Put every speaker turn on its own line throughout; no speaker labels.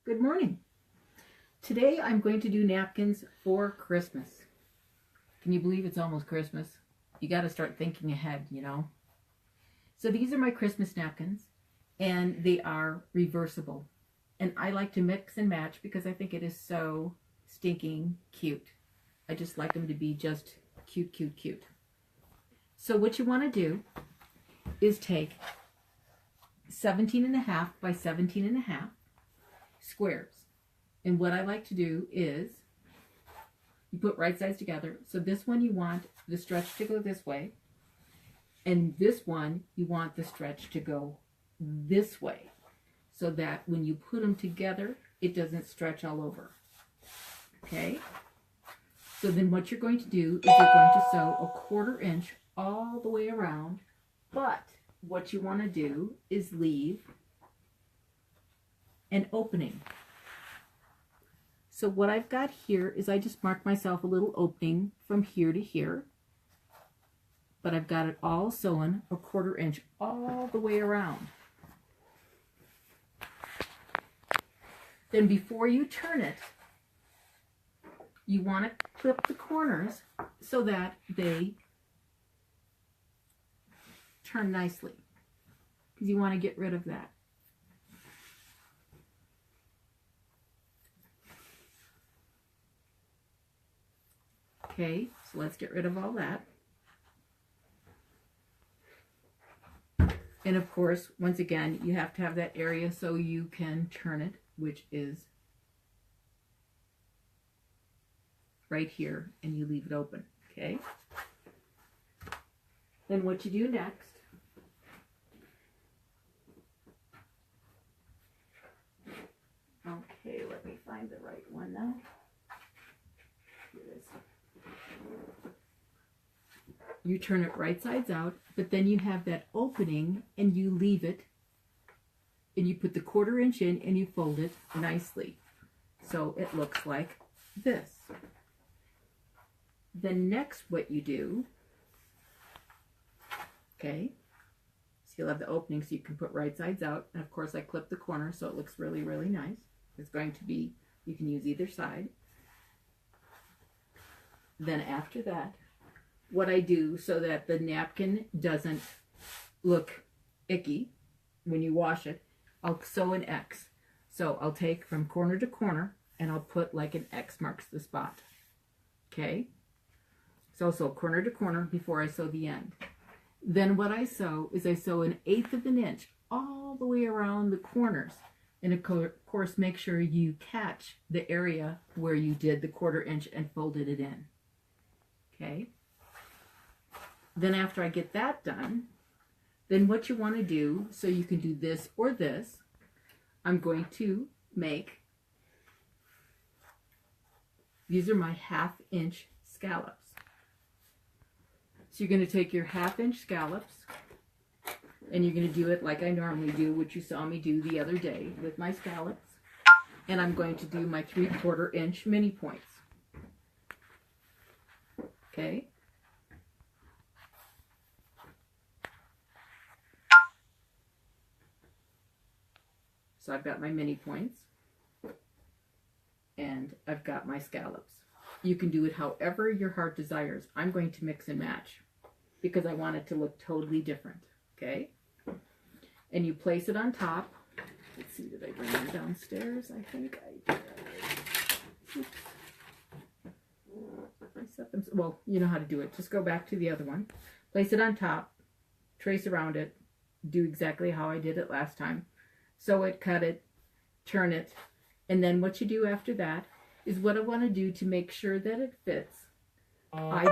Good morning. Today I'm going to do napkins for Christmas. Can you believe it's almost Christmas? You got to start thinking ahead, you know. So these are my Christmas napkins, and they are reversible. And I like to mix and match because I think it is so stinking cute. I just like them to be just cute, cute, cute. So what you want to do is take 17.5 by 17.5 squares. And what I like to do is you put right sides together. So this one you want the stretch to go this way. And this one you want the stretch to go this way. So that when you put them together, it doesn't stretch all over. Okay? So then what you're going to do is you're going to sew a 1/4 inch all the way around. But what you want to do is leave an opening. So what I've got here is I just marked myself a little opening from here to here. But I've got it all sewn a 1/4 inch all the way around. Then before you turn it, you want to clip the corners so that they turn nicely. Because you want to get rid of that. Okay, so let's get rid of all that. And of course, once again, you have to have that area so you can turn it, which is right here, and you leave it open, okay? Then what you do next, okay, let me find the right one now. Here it is. You turn it right sides out, but then you have that opening and you leave it, and you put the 1/4 inch in and you fold it nicely. So it looks like this. Then next what you do, okay, so you'll have the opening so you can put right sides out. And of course I clip the corner so it looks really, really nice. It's going to be, you can use either side. Then after that, what I do so that the napkin doesn't look icky when you wash it, I'll sew an X. So I'll take from corner to corner and I'll put like an X marks the spot. Okay? So I'll sew corner to corner before I sew the end. Then what I sew is I sew 1/8 of an inch all the way around the corners. And of course, make sure you catch the area where you did the 1/4 inch and folded it in. Okay? Then after I get that done, then what you want to do, so you can do this or this, I'm going to make, these are my 1/2 inch scallops. So you're going to take your 1/2 inch scallops, and you're going to do it like I normally do, which you saw me do the other day with my scallops. And I'm going to do my 3/4 inch mini points. Okay? So I've got my mini points, and I've got my scallops. You can do it however your heart desires. I'm going to mix and match because I want it to look totally different, okay? And you place it on top. Let's see, did I bring them downstairs? I think I did. Oops. I set them, well, you know how to do it. Just go back to the other one. Place it on top, trace around it, do exactly how I did it last time. Sew it, cut it, turn it, and then what you do after that is what I want to do to make sure that it fits. I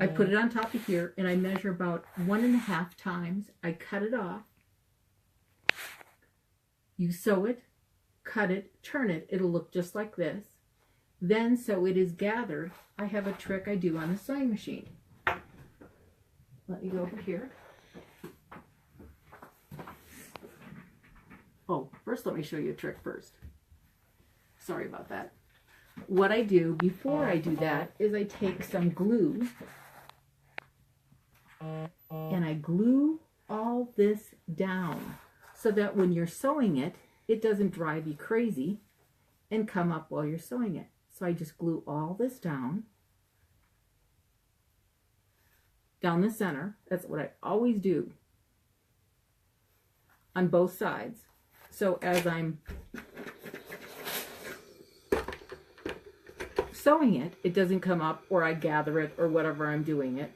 put it on top of here, and I measure about 1.5 times. I cut it off. You sew it, cut it, turn it. It'll look just like this. Then, so it is gathered, I have a trick I do on a sewing machine. Let me go over here. Oh, first let me show you a trick first. Sorry about that. What I do before I do that is I take some glue and I glue all this down. so that when you're sewing it, it doesn't drive you crazy and come up while you're sewing it. So I just glue all this down the center. That's what I always do on both sides. So as I'm sewing it, it doesn't come up, or I gather it, or whatever I'm doing it.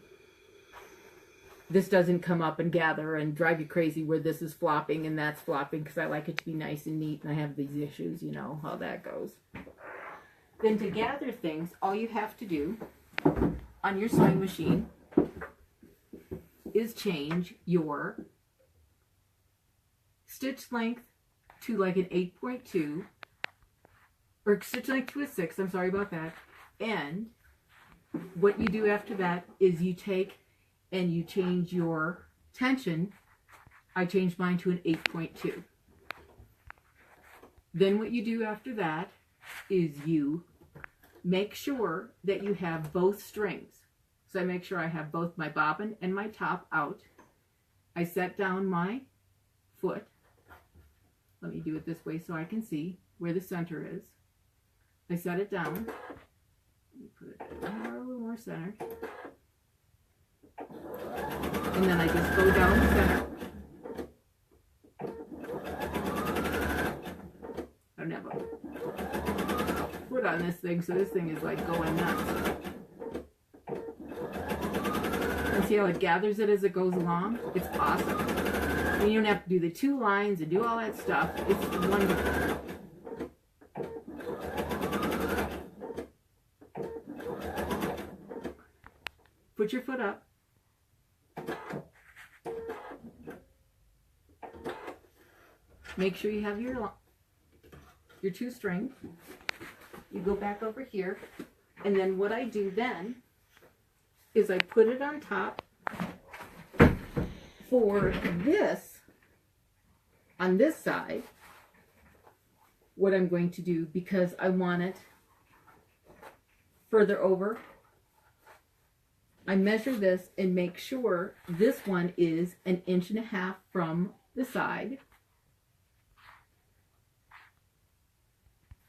This doesn't come up and gather and drive you crazy where this is flopping and that's flopping, because I like it to be nice and neat, and I have these issues, you know how that goes. Then to gather things, all you have to do on your sewing machine is change your stitch length to like an 8.2, or stitch length to a 6, I'm sorry about that. And what you do after that is you take and you change your tension. I changed mine to an 8.2. Then what you do after that is you make sure that you have both strings. So I make sure I have both my bobbin and my top out. I set down my foot. Let me do it this way so I can see where the center is. I set it down. Let me put it a little more centered. And then I just go down the center. I don't have a foot on this thing, so this thing is like going nuts. And see how it gathers it as it goes along? It's awesome. And you don't have to do the 2 lines and do all that stuff. It's wonderful. Put your foot up. Make sure you have your 2 strings. You go back over here, and then what I do then is I put it on top. For this, on this side, what I'm going to do, because I want it further over, I measure this and make sure this one is 1.5 inches from the side.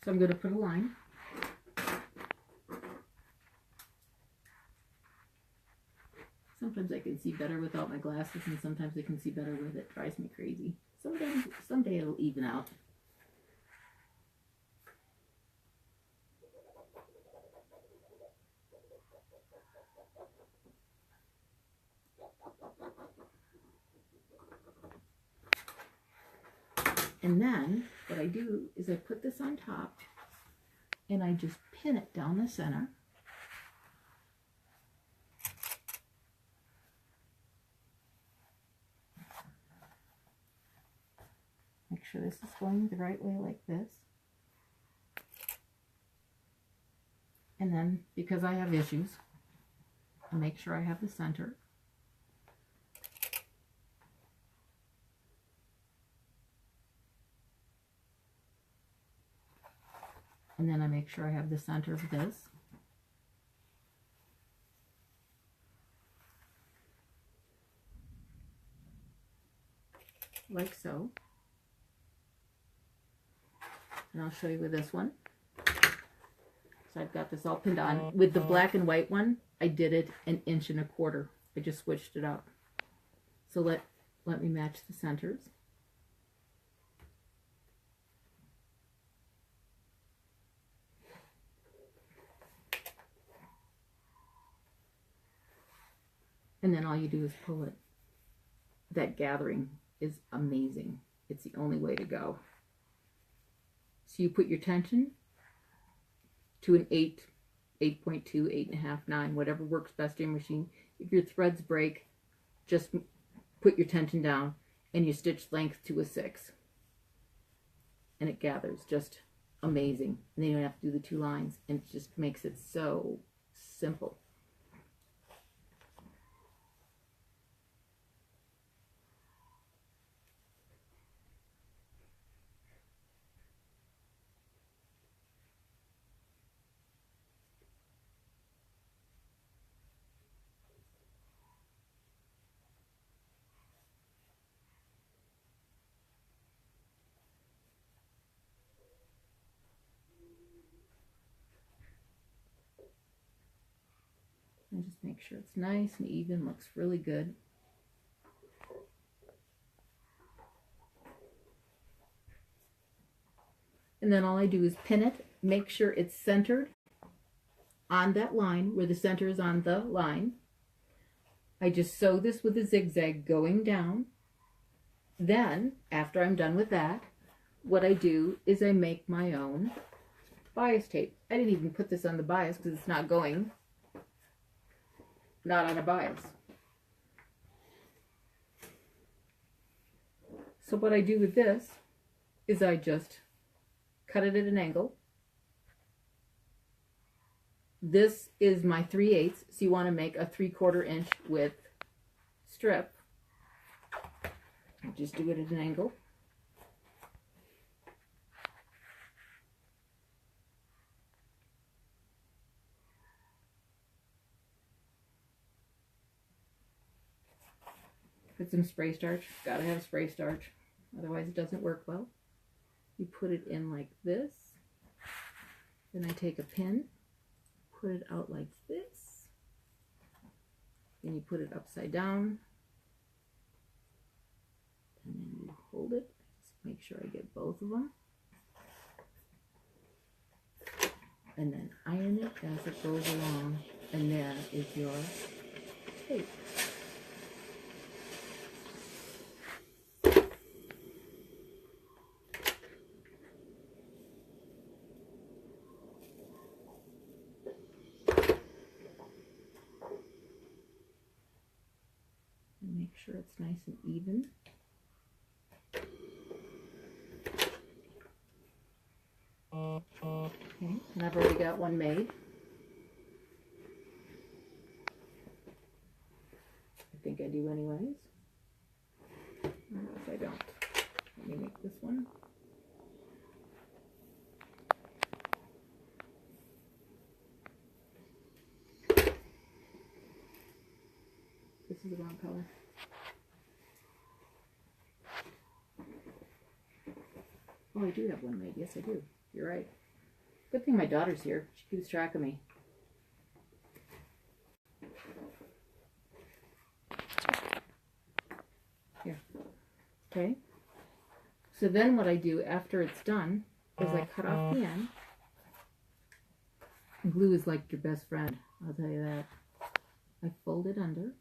So I'm going to put a line. Sometimes I can see better without my glasses, and sometimes I can see better with it. It drives me crazy. Someday it'll even out. And then what I do is I put this on top and I just pin it down the center. Make sure this is going the right way like this. And then, because I have issues, I make sure I have the center. And then I make sure I have the center of this. Like so. And I'll show you with this one. So I've got this all pinned on. With the black and white one, I did it 1.25 inches. I just switched it up. So let me match the centers. And then all you do is pull it. That gathering is amazing. It's the only way to go. So you put your tension to an 8, 8.2, 8.5, 9, whatever works best in your machine. If your threads break, just put your tension down and your stitch length to a 6. And it gathers just amazing. And then you don't have to do the 2 lines, and it just makes it so simple. And just make sure it's nice and even, looks really good. And then all I do is pin it, make sure it's centered on that line where the center is on the line. I just sew this with a zigzag going down. Then, after I'm done with that, what I do is I make my own bias tape. I didn't even put this on the bias because it's not going, not on a bias. So what I do with this is I just cut it at an angle. This is my 3/8, so you want to make a 3/4 inch width strip. Just do it at an angle. Put some spray starch. Gotta have spray starch, otherwise it doesn't work well. You put it in like this. Then I take a pin, put it out like this. Then you put it upside down. And then you hold it. Just make sure I get both of them. And then iron it as it goes along. And there is your tape. And make sure it's nice and even. Okay, and I've already got one made. I think I do anyways. I don't know if I don't. Let me make this one. This is the wrong color. Oh, I do have one made. Yes, I do. You're right. Good thing my daughter's here. She keeps track of me. Here. Okay. So then what I do after it's done is I cut off the end. Glue is like your best friend. I'll tell you that. I fold it under.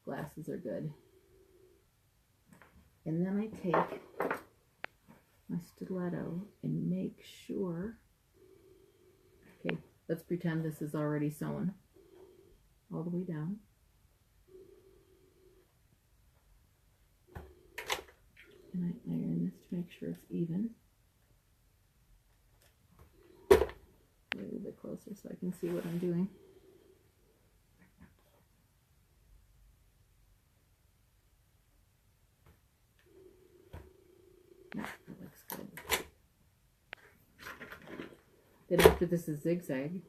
Glasses are good. And then I take my stiletto and make sure, okay, let's pretend this is already sewn all the way down. And I iron this to make sure it's even. A little bit closer so I can see what I'm doing. Yeah, that looks good. Then after this is zigzag,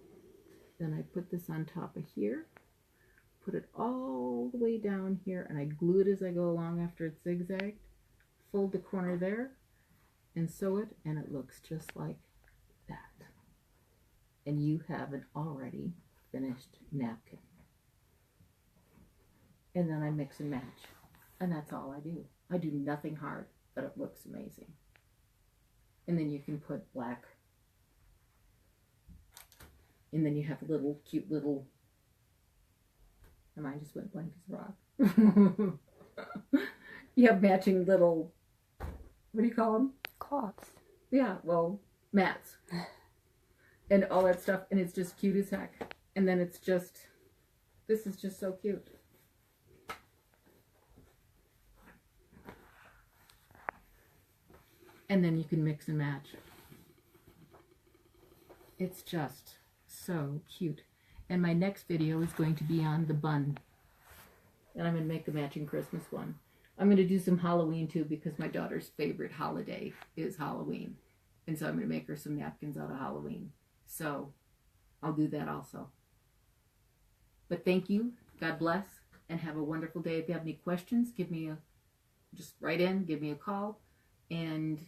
then I put this on top of here, put it all the way down here, and I glue it as I go along after it's zigzagged, fold the corner there, and sew it, and it looks just like that. And you have an already finished napkin. And then I mix and match, and that's all I do. I do nothing hard, but it looks amazing. And then you can put black, and then you have little cute little, and mine just went blank as rock. You have matching little, what do you call them?
Cloths.
Yeah, well, mats and all that stuff, and it's just cute as heck. And then it's just, this is just so cute. And then you can mix and match. It's just so cute. And my next video is going to be on the bun. And I'm going to make a matching Christmas one. I'm going to do some Halloween too, because my daughter's favorite holiday is Halloween. And so I'm going to make her some napkins out of Halloween. So I'll do that also. But thank you. God bless. And have a wonderful day. If you have any questions, just write in, give me a call. And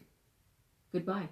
goodbye.